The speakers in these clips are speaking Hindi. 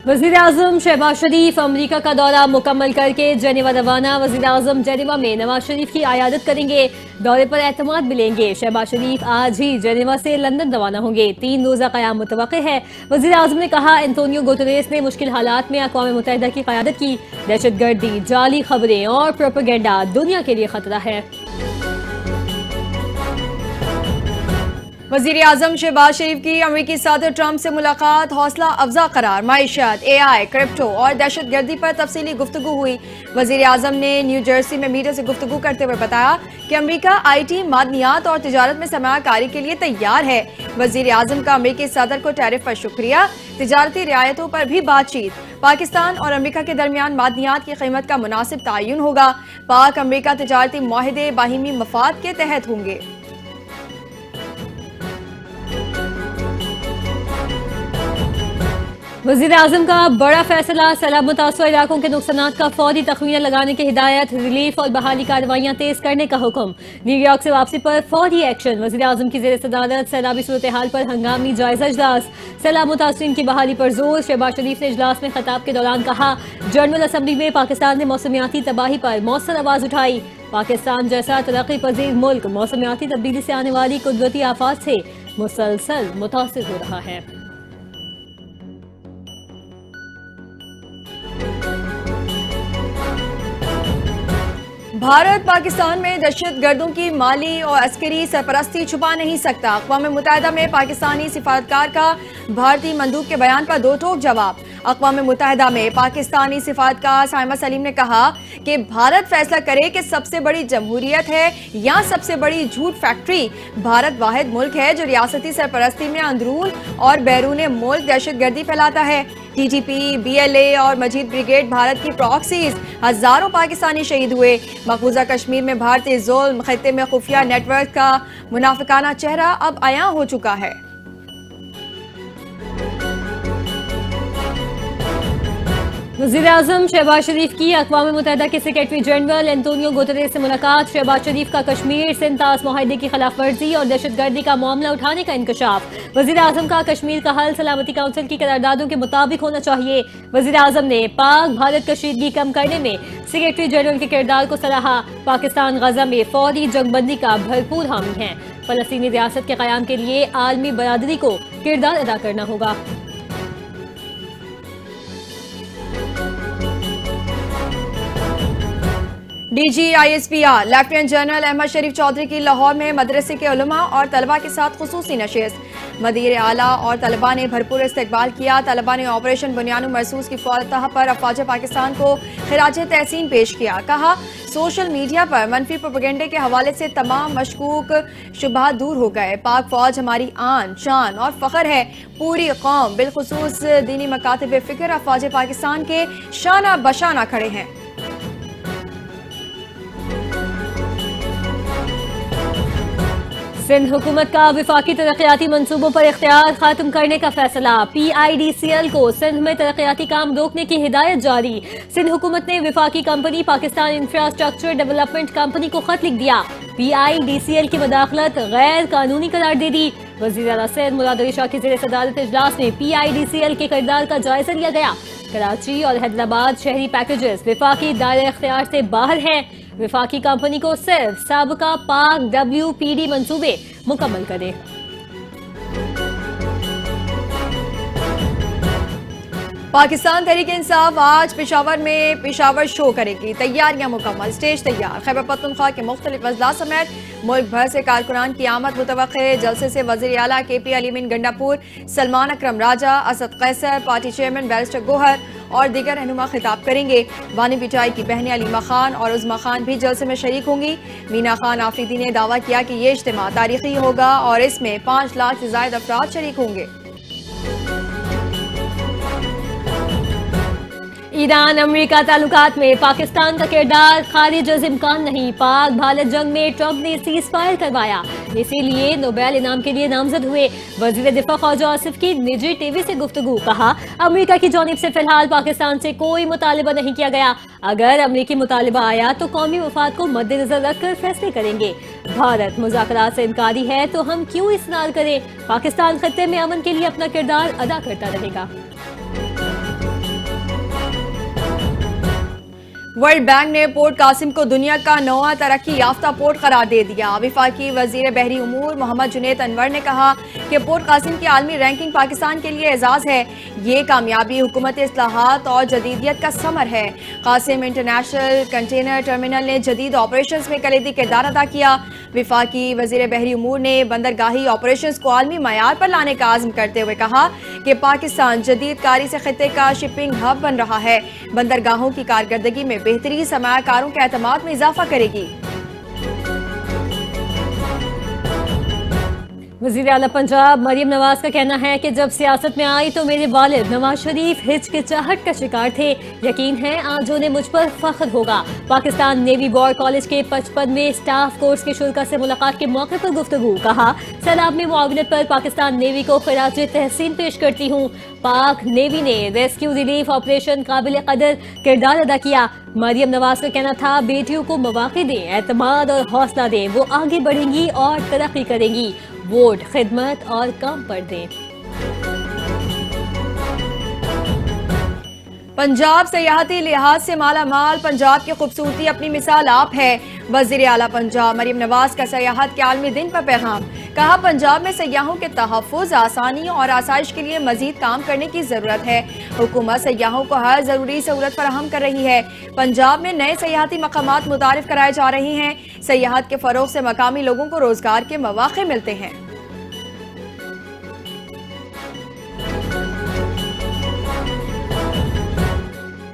वज़ीर-ए-आज़म शहबाज शरीफ अमरीका का दौरा मुकम्मल करके जेनेवा रवाना। वज़ीर-ए-आज़म जेनेवा में नवाज शरीफ की आयादत करेंगे। दौरे पर एतमाद मिलेंगे। शहबाज शरीफ आज ही जेनेवा से लंदन रवाना होंगे। 3 रोज़ा क़याम मुतवक्किल है। वज़ीर-ए-आज़म ने कहा, एंटोनियो गुतेरेस ने मुश्किल हालात में अक़वाम मुत्तहिदा की क़यादत की। दहशतगर्दी, जाली खबरें और प्रोपेगेंडा दुनिया के लिए खतरा है। वज़ीर आज़म शहबाज शरीफ की अमेरिकी सदर ट्रंप से मुलाकात हौसला अफजा करार। माईशत, AI, क्रिप्टो और दहशतगर्दी पर तफसीली गुफ्तगू हुई। वज़ीर आज़म ने न्यू जर्सी में मीडिया से गुफ्तगू करते हुए बताया कि अमेरिका IT, मादनियात और तिजारत में सरमायाकारी के लिए तैयार है। वज़ीर आज़म का अमेरिकी सदर को टैरिफ पर शुक्रिया। तिजारती रियायतों पर भी बातचीत। पाकिस्तान और अमेरिका के दरमियान मादनियात की कीमत का मुनासिब तयन होगा। पाक अमेरिका तिजारती मुआहदे बाहिमी मफाद के तहत होंगे। वज़ीर-ए-आज़म का बड़ा फैसला, सैलाब मुतासर इलाकों के नुकसानात का फौरी तखमीना लगाने की हिदायत। रिलीफ और बहाली कार्रवाइयाँ तेज करने का हुक्म। न्यूयॉर्क से वापसी पर फौरी एक्शन। वज़ीर-ए-आज़म की ज़ेर सदारत सैलाबी सूरत हाल पर हंगामी जायजा इजलास। सैलाब मुतासरीन की बहाली पर जोर। शहबाज शरीफ ने इजलास में खिताब के दौरान कहा, जनरल असम्बली में पाकिस्तान ने मौसमियाती तबाही पर मौसर आवाज़ उठाई। पाकिस्तान जैसा तरक्की पजीर मुल्क मौसमियाती तब्दीली से आने वाली कुदरती आफात से मुसलसल मुतासिर हो रहा है। भारत पाकिस्तान में दहशतगर्दों की माली और अस्करी सरपरस्ती छुपा नहीं सकता। अक़वाम मुत्तहिदा में पाकिस्तानी सिफारतकार का भारतीय मंदूब के बयान पर दो टोक जवाब। अक़वाम मुत्तहिदा में पाकिस्तानी सिफारतकार साइमा सलीम ने कहा कि भारत फैसला करे कि सबसे बड़ी जमहूरियत है या सबसे बड़ी झूठ फैक्ट्री। भारत वाहिद मुल्क है जो रियासती सरपरस्ती में अंदरून और बैरून मुल्क दहशतगर्दी फैलाता है। TTP, BLA और मजीद ब्रिगेड भारत की प्रॉक्सीज। हजारों पाकिस्तानी शहीद हुए। मकबूजा कश्मीर में भारतीय जुल्म, खित्ते में खुफिया नेटवर्क का मुनाफिकाना चेहरा अब आया हो चुका है। वज़ीर-ए-आज़म शहबाज शरीफ की अक़वाम मुत्तहिदा के सेक्रेटरी जनरल एंटोनियो गुतेरेस से मुलाकात। शहबाज शरीफ का कश्मीर सिंतास मुआहदे की खिलाफ वर्जी और दहशतगर्दी का मामला उठाने का इंकशाफ। वज़ीर-ए-आज़म का कश्मीर का हल सलामती काउंसिल की करारदादों के मुताबिक होना चाहिए। वज़ीर-ए-आज़म ने पाक भारत कशीदगी कम करने में सेक्रेटरी जनरल के किरदार को सराहा। पाकिस्तान गजा में फौरी जंगबंदी का भरपूर हामी है। फ़लस्तीनी रियासत के क़याम के लिए आलमी बरादरी को किरदार अदा करना होगा। DG ISPR lieutenant general Ahmed Sharif Chaudhry की लाहौर में मदरसे के उलमा और तलबा के साथ खुसूसी नशिस्त। मदीर आला और तलबा ने भरपूर इस्तकबाल किया। तलबा ने ऑपरेशन बुनियानुल मरसूस की फतह पर अफवाज पाकिस्तान को खिराज तहसीन पेश किया। कहा, सोशल मीडिया पर मनफी प्रोपेगेंडे के हवाले से तमाम मशकूक शुबहात दूर हो गए। पाक फौज हमारी आन, शान और फख्र है। पूरी कौम बिलखुसूस दीनी मकातिब फिक्र अफवाज पाकिस्तान के शाना बशाना खड़े हैं। सिंध हुकूमत का विफाकी तरक्याती मंसूबों पर इख्तियार खत्म करने का फैसला। PIDCL को सिंध में तरक्याती काम रोकने की हिदायत जारी। सिंध हुकूमत ने विफाकी company Pakistan infrastructure development company को खत लिख दिया। PIDCL की मदाखलत गैर कानूनी करार दे दी। वज़ीर आला सैयद मुराद अली शाह की ज़ेर सदारत इजलास में PIDCL के किरदार का जायजा लिया गया। कराची और हैदराबाद शहरी पैकेजेस विफाकी दायरे इख्तियार से बाहर हैं। विफाकी कंपनी को सिर्फ साबका पाक WPD मंसूबे मुकम्मल करें। पाकिस्तान तहरीक इंसाफ आज पेशावर में पेशावर शो करेगी। तैयारियां मुकम्मल, स्टेज तैयार। खैबर पख्तूनख्वा के मुख्तलिफ अजला समेत मुल्क भर से कारकुनान की आमद मुतवक्के। जलसे से वज़ीर आला KP अलीमीन गंडापुर, सलमान अकरम राजा, Asad Qaiser, party chairman barrister Gohar और दीगर रहनुमा खिताब करेंगे। वानी पिटाई की बहनें अलीमा खान और उज़मा खान भी जलसे में शरीक होंगी। मीना खान आफरीदी ने दावा किया कि ये इज्तिमा तारीखी होगा और इसमें 5 लाख से ज़ायद अफराद शरीक होंगे। ईरान अमेरिका ताल्लुकात में पाकिस्तान का किरदार खारिज अज़ इम्कान नहीं। पाक भारत जंग में ट्रंप ने सीज फायर करवाया, इसीलिए नोबेल इनाम के लिए नामजद हुए। वज़ीर दिफा ख्वाजा आसिफ की निजी टीवी से गुफ्तगू। कहा, अमेरिका की जानिब से फिलहाल पाकिस्तान से कोई मुतालिबा नहीं किया गया। अगर अमेरिकी मुतालिबा आया तो कौमी मफाद को मद्देनजर रखकर फैसले करेंगे। भारत मुज़ाकरात से इनकारी है तो हम क्यों इसरार करें। पाकिस्तान खत्ते में अमन के लिए अपना किरदार अदा करता रहेगा। वर्ल्ड बैंक ने पोर्ट कासिम को दुनिया का 9वां तरक्की याफ्ता पोर्ट करार दे दिया। वफाकी वजीर बहरी उमूर मोहम्मद जुनैद अनवर ने कहा कि पोर्ट कासिम की आलमी रैंकिंग पाकिस्तान के लिए एजाज है। ये कामयाबी हुकूमत इस्लाहात और जदीदियत का समर है। कासिम इंटरनेशनल कंटेनर टर्मिनल ने जदीद ऑपरेशन में कलीदी किरदार अदा किया। वफाकी वजीर बहरी उमूर ने बंदरगाही ऑपरेशन को आलमी मयार पर लाने का आज़म करते हुए कहा कि पाकिस्तान जदीद कारी से खित्ते का शिपिंग हब बन रहा है। बंदरगाहों की कारकर्दगी में बेहतरी सरमायाकारों के एतमाद में इजाफा करेगी। वज़ीर आला पंजाब मरियम नवाज का कहना है कि जब सियासत में आई तो मेरे वालिद नवाज शरीफ हिचकिचाहट का शिकार थे। यकीन है आज उन्हें मुझ पर फख्र होगा। पाकिस्तान नेवी वॉर कॉलेज के 55वें स्टाफ कोर्स के शुल्का से मुलाकात के मौके पर गुफ्तगू। कहा सैलाब में मुआवनत पर पाकिस्तान नेवी को खिराज तहसीन पेश करती हूँ। पाक नेवी ने रेस्क्यू रिलीफ ऑपरेशन काबिल कदर किरदार अदा किया। मरियम नवाज का कहना था बेटियों को मौके दें, एतमाद और हौसला दें, वो आगे बढ़ेंगी और तरक्की करेंगी। वोट खिदमत और काम पर दें। पंजाब सयाहती लिहाज से माला माल। पंजाब की खूबसूरती अपनी मिसाल आप है। वज़ीर आला पंजाब मरियम नवाज का सयाहत के आलमी दिन पर पैगाम। कहा पंजाब में सयाहों के तहफ़्फ़ुज़, आसानी और आसाइश के लिए मजीद काम करने की ज़रूरत है। हुकूमत सयाहों को हर ज़रूरी सहूलत फराहम कर रही है। पंजाब में नए सयाहती मकामात मुतारिफ कराए जा रहे हैं। सयाहत के फ़रोग़ से मकामी लोगों को रोज़गार के मौक़े मिलते हैं।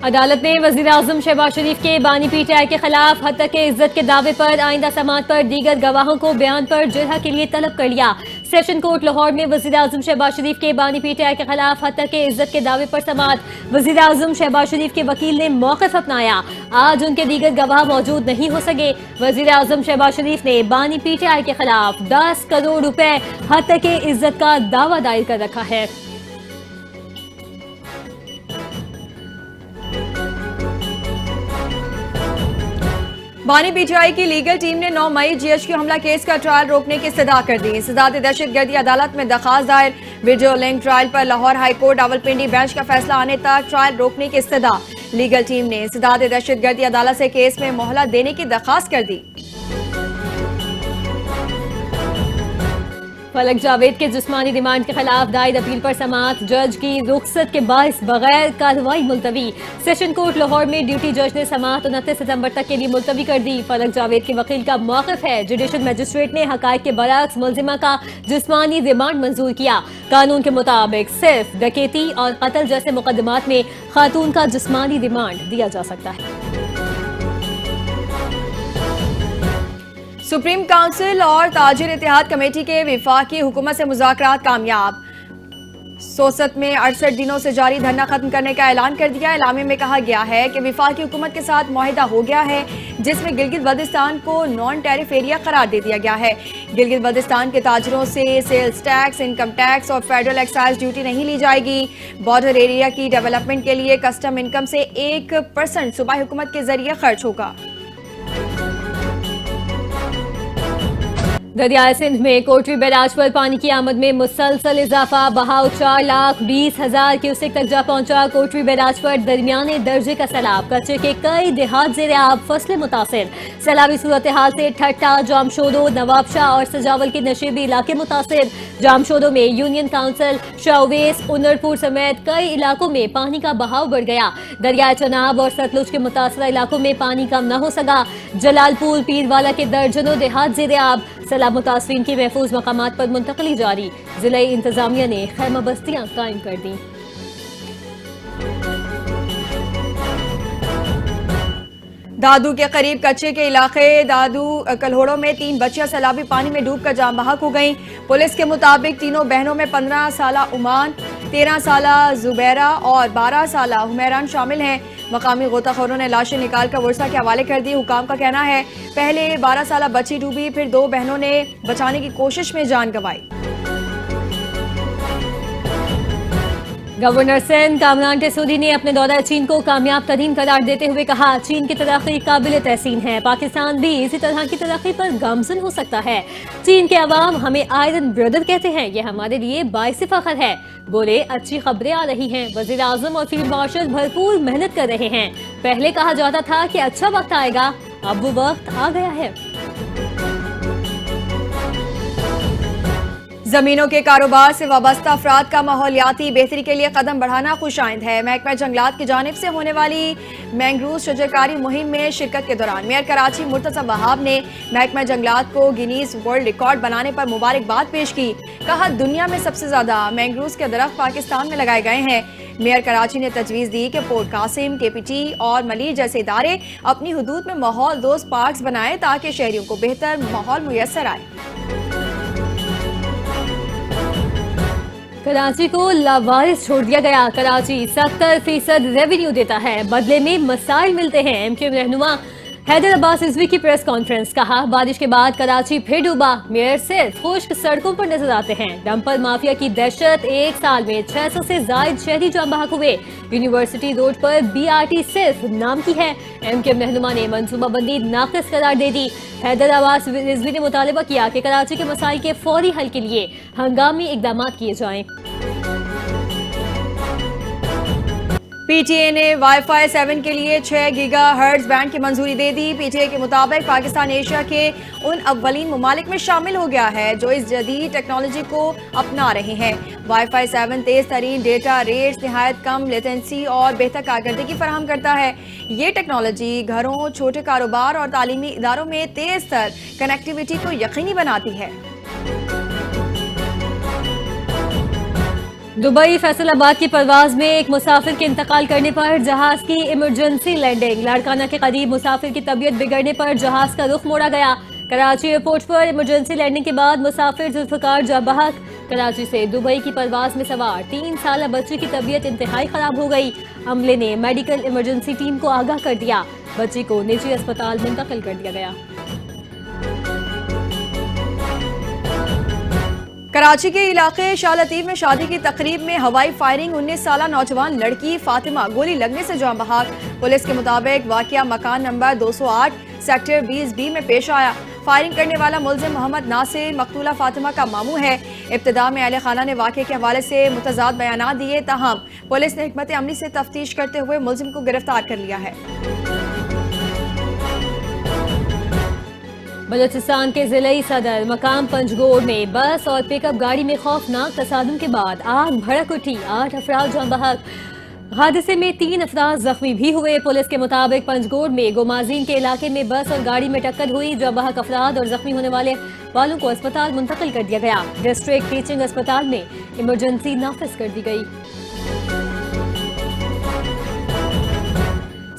अदालत ने वज़ीर आज़म शहबाज शरीफ के बानी पीटीआई के खिलाफ हत्या के इज्जत के दावे पर आइंदा समाअत पर दीगर गवाहों को बयान पर जिरह के लिए तलब कर लिया। सेशन कोर्ट लाहौर में वज़ीर आज़म शहबाज शरीफ के बानी पीटीआई के खिलाफ हत्या के इज्जत के दावे पर समाअत। वज़ीर आज़म शहबाज शरीफ के वकील ने मौक़िफ़ अपनाया। आज उनके दीगर गवाह मौजूद नहीं हो सके। वज़ीर आज़म शहबाज शरीफ ने बानी पीटीआई के खिलाफ 10 करोड़ रुपए हत्या के इज्जत का दावा दायर कर रखा है। बानी पीटीआई की लीगल टीम ने 9 मई जीएचक्यू हमला केस का ट्रायल रोकने की इस्तदा कर दी। सदात दहशतगर्दी अदालत में दरखास्त दायर। वीडियो लिंक ट्रायल पर Lahore high court Rawalpindi bench का फैसला आने तक ट्रायल रोकने की इस्तदा। लीगल टीम ने सदात दहशतगर्दी अदालत से केस में मोहलत देने की दरखास्त कर दी। फलक जावेद के जिस्मानी रिमांड के खिलाफ दायर अपील पर समाअत। जज की रुखसत के बाइस बगैर कार्रवाई मुलतवी। सेशन कोर्ट लाहौर में ड्यूटी जज ने समाअत 29 सितंबर तक के लिए मुलतवी कर दी। फलक जावेद के वकील का मौक़िफ़ है जुडिशल मजिस्ट्रेट ने हकायक के बरअक्स मुलजिमा का जिस्मानी रिमांड मंजूर किया। कानून के मुताबिक सिर्फ डकैती और कत्ल जैसे मुकदमात में खातून का जिस्मानी रिमांड दिया जा सकता है। सुप्रीम काउंसिल और ताजिर इत्तेहाद कमेटी के विफाकी हुकूमत से मुज़ाकरात कामयाब। सोसत में 68 दिनों से जारी धरना खत्म करने का ऐलान कर दिया। ऐलामे में कहा गया है कि विफाकी हुकूमत के साथ मुआहिदा हो गया है जिसमें गिलगित बल्तिस्तान को नॉन टैरिफ एरिया करार दे दिया गया है। गिलगित बल्तिस्तान के ताजरों से सेल्स टैक्स, इनकम टैक्स और फेडरल एक्साइज ड्यूटी नहीं ली जाएगी। बॉर्डर एरिया की डेवलपमेंट के लिए कस्टम इनकम से 1% सूबाई हुकूमत के जरिए खर्च होगा। दरियाए सिंध में कोटरी बैराज पर पानी की आमद में मुसलसल इजाफा। बहाव 4,20,000 क्यूसेक तक जा पहुंचा। कोटरी बैराज पर दरमियाने दर्जे का सैलाब। कच्चे के कई देहात ज़ेरे आब, फसलें मुतासिर। सैलाबी सूरत हाल से ठट्टा, जामशोदो, नवाबशाह और सजावल के नशेबी इलाके मुतासिर। जामशोदो में यूनियन काउंसिल, शाहवेस, उनरपुर समेत कई इलाकों में पानी का बहाव बढ़ गया। दरियाए चनाब और सतलुज के मुतासरा इलाकों में पानी कम न हो सका। जलालपुर, पीरवाला के दर्जनों देहात ज़ेरे आब। सैलाब मुतासरीन की महफूज मकामात पर मुंतकली जारी। जिला इंतजामिया ने खैमा बस्तियां कायम कर दी। दादू के करीब कच्चे के इलाके दादू कल्होड़ों में 3 बच्चियां सैलाबी पानी में डूबकर जान बहक हो गईं। पुलिस के मुताबिक तीनों बहनों में 15 साला उमान, 13 साला जुबैरा और 12 साला हुमैरान शामिल हैं। मकामी गोताखोरों ने लाशें निकालकर वर्षा के हवाले कर दी। हुकाम का कहना है पहले 12 साला बच्ची डूबी, फिर 2 बहनों ने बचाने की कोशिश में जान गंवाई। गवर्नर सिंध कामरान टेसूरी ने अपने दौरा चीन को कामयाब तरीन करार देते हुए कहा चीन की तरक्की काबिल तहसीन है। पाकिस्तान भी इसी तरह की तरक्की पर गामजन हो सकता है। चीन के अवाम हमें आयरन ब्रदर कहते हैं, यह हमारे लिए बाइस फख्र है। बोले अच्छी खबरें आ रही हैं। वजीर आजम और फील्ड मार्शल भरपूर मेहनत कर रहे हैं। पहले कहा जाता था कि अच्छा वक्त आएगा, अब वो वक्त आ गया है। जमीनों के कारोबार से वाबस्ता अफराद का माहौलियाती बेहतरी के लिए कदम बढ़ाना खुशाइंद है। महकमा जंगलात की जानिब से होने वाली मैंग्रोव शजरकारी मुहिम में शिरकत के दौरान मेयर कराची मुर्तज़ा वहाब ने महकमा जंगलात को गिनीज वर्ल्ड रिकॉर्ड बनाने पर मुबारकबाद पेश की। कहा, दुनिया में सबसे ज्यादा मैंग्रोव के दरख्त पाकिस्तान में लगाए गए हैं। मेयर कराची ने तजवीज़ दी कि पोर्ट कासिम, KPT और मलीर जैसे इदारे अपनी हुदूद में माहौल दोस्त पार्क्स बनाए ताकि शहरियों को बेहतर माहौल मुयस्सर आए। कराची को लावारिस छोड़ दिया गया। कराची 70% रेवेन्यू देता है, बदले में मसाइल मिलते हैं। MQM रहनुमा हैदर अब्बास रिजवी की प्रेस कॉन्फ्रेंस। कहा, बारिश के बाद कराची फिर डूबा, मेयर सिर्फ खुश्क सड़कों पर नजर आते हैं। डंपर माफिया की दहशत, एक साल में 600 से जायद शहरी जाम बहक हुए। यूनिवर्सिटी रोड पर BRT सिर्फ नाम की है। MQM रहनुमा ने मनसूबाबंदी नाक़िस करार दे दी। हैदर अब्बास रिजवी ने मुतालबा किया कि कराची के मसाइल के फौरी हल के लिए हंगामी इकदाम किए जाएं। PTA ने वाईफाई 7 के लिए 6 गीगाहर्ट्ज़ बैंड की मंजूरी दे दी। PTA के मुताबिक पाकिस्तान एशिया के उन अव्वलीन ममालिक में शामिल हो गया है जो इस जदीद टेक्नोलॉजी को अपना रहे हैं। वाईफाई 7 तेज तरीन डेटा रेट्स, निहायत कम लेटेंसी और बेहतर कारकर्दगी फराहम करता है। ये टेक्नोलॉजी घरों, छोटे कारोबार और तालीमी इदारों में तेज तर कनेक्टिविटी को यकीनी बनाती है। दुबई फैसलाबाद की परवाज में एक मुसाफिर के इंतकाल करने पर जहाज की इमरजेंसी लैंडिंग। लाड़काना के करीब मुसाफिर की तबीयत बिगड़ने पर जहाज का रुख मोड़ा गया। कराची एयरपोर्ट पर इमरजेंसी लैंडिंग के बाद मुसाफिर जुल्फकार जाबहक। कराची से दुबई की परवाज में सवार 3 साला बच्चे की तबीयत इंतहाई खराब हो गई। अमले ने मेडिकल इमरजेंसी टीम को आगाह कर दिया। बच्ची को निजी अस्पताल मुंतकिल कर दिया गया। कराची के इलाके शाह लतीफ में शादी की तकरीब में हवाई फायरिंग, 19 साला नौजवान लड़की फातिमा गोली लगने से जान बहक। पुलिस के मुताबिक वाकया मकान नंबर 208 सेक्टर 20B में पेश आया। फायरिंग करने वाला मुलजिम मोहम्मद नासिर मकतूला फातिमा का मामू है। इब्तिदा में अहले खाना ने वाकये के हवाले से मुतजाद बयानात दिए, ताहम पुलिस ने हिकमत अमली से तफ्तीश करते हुए मुलजिम को गिरफ्तार कर लिया है। बलूचिस्तान के जिले सदर मकाम पंजगोड़ में बस और पिकअप गाड़ी में खौफनाक तसादुम के बाद आग भड़क उठी। 8 अफराद जान बहक। हादसे में 3 अफराद जख्मी भी हुए। पुलिस के मुताबिक पंजगोड़ में गोमाजीन के इलाके में बस और गाड़ी में टक्कर हुई। जान बहक अफराद और जख्मी होने वालों को अस्पताल मुंतकिल कर दिया गया। डिस्ट्रिक्ट टीचिंग अस्पताल में इमरजेंसी नाफिज कर दी गई।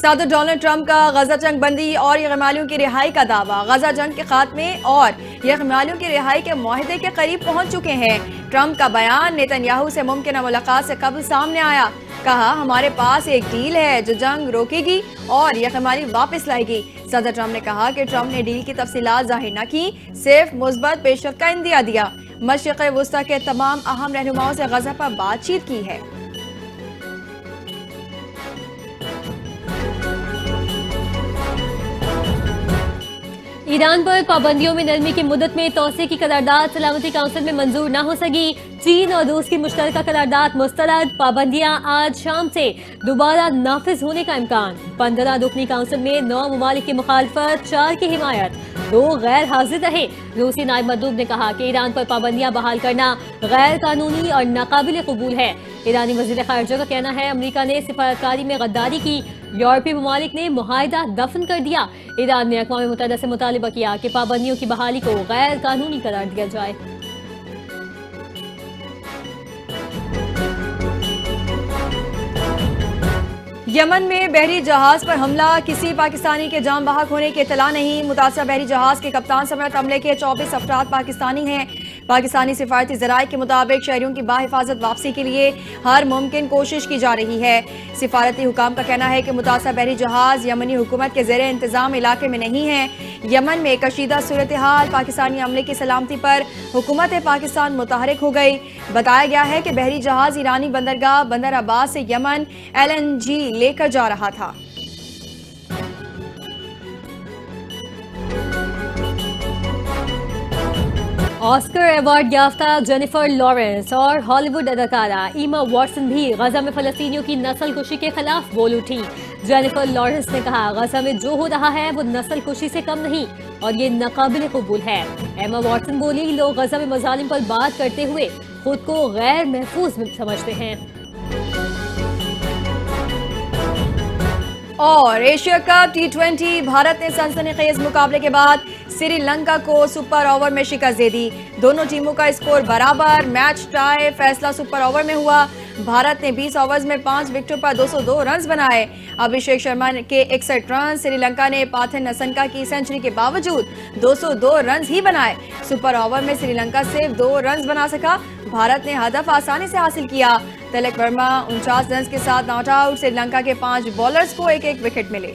सदर डोनाल्ड ट्रंप का गजा जंग बंदी और यरगमालियों की रिहाई का दावा। गजा जंग के खात्मे और यरगमालियों की रिहाई के मुआहदे के करीब पहुंच चुके हैं। ट्रंप का बयान नेतन्याहू से मुमकिन मुलाकात से कबल सामने आया। कहा, हमारे पास एक डील है जो जंग रोकेगी और यरगमाली वापस लाएगी। सदर ट्रंप ने कहा कि ट्रंप ने डील की तफसीलात जाहिर न की, सिर्फ मुस्बत पेशरफ का इंदिया दिया। मशरिक़ वुस्ता के तमाम अहम रहनुमाओं से गजा पर बातचीत की है। ईरान पर पाबंदियों में नरमी की मुद्दत में तोसी की करारदाद सलामती काउंसिल में मंजूर न हो सकी। चीन और रूस की मुश्तरका करारदाद मुस्तरद। पाबंदियां आज शाम से दोबारा नाफिज होने का इम्कान। 15 रुकनी काउंसिल में 9 ममालिक की मुखालफत, 4 की हिमायत, 2 गैर हाजिर रहे। रूसी नायब मंदूब ने कहा कि ईरान पर पाबंदियां बहाल करना गैर कानूनी और नाकाबिल कबूल है। ईरानी वजीर खारजा का कहना है अमरीका ने सिफारतकारी में गद्दारी की। यूरोपीय ममालिक ने मुआहिदा दफन कर दिया। ईरान ने अक़वाम मुत्तहिदा से मुतालिबा किया कि पाबंदियों की बहाली को गैर कानूनी करार दिया जाए। यमन में बहरी जहाज पर हमला, किसी पाकिस्तानी के जान बहक होने की इतला नहीं। मुतासरा बहरी जहाज के कप्तान समेत अमले के 24 अफराद पाकिस्तानी हैं। पाकिस्तानी सिफारती ज़राए के मुताबिक शहरियों की बाहिफाजत वापसी के लिए हर मुमकिन कोशिश की जा रही है। सिफारती हुकाम का कहना है कि मुतासरा बहरी जहाज यमनी हुकूमत के ज़ेरे इंतज़ाम इलाके में नहीं है। यमन में कशीदा सूरत हाल, पाकिस्तानी अमले की सलामती पर हुकूमत पाकिस्तान मुतहरिक हो गई। बताया गया है कि बहरी जहाज ईरानी बंदरगाह बंदर अब्बास से यमन LNG लेकर जा रहा था। ऑस्कर अवार्ड याफ्ता जेनिफर लॉरेंस और हॉलीवुड अदाकारा ईमा वॉटसन भी गजा में फलस्तीनियों की नस्ल कुशी के खिलाफ बोल उठी। जेनिफर लॉरेंस ने कहा, गजा में जो हो रहा है वो नस्ल कुशी से कम नहीं और ये नाकाबिल कबूल है। एमा वॉटसन बोली, लोग गजा में मजालिम पर बात करते हुए खुद को गैर महफूज समझते हैं। और एशिया कप T20 भारत ने सनसनीखेज मुकाबले के बाद श्रीलंका को सुपर ओवर में शिकस्त दे दी। दोनों टीमों का स्कोर बराबर, मैच टाई, फैसला सुपर ओवर में हुआ। भारत ने 20 ओवर्स में 5 विकेटों पर 202 रन बनाए। अभिषेक शर्मा के 61 रन, श्रीलंका ने पाथिन नसनका की सेंचुरी के बावजूद 202 रन ही बनाए। सुपर ओवर में श्रीलंका सिर्फ 2 रन बना सका। भारत ने हदफ आसानी से हासिल किया। तिलक वर्मा 49 रन के साथ नॉट आउट। श्रीलंका के 5 बॉलर्स को एक एक विकेट मिले।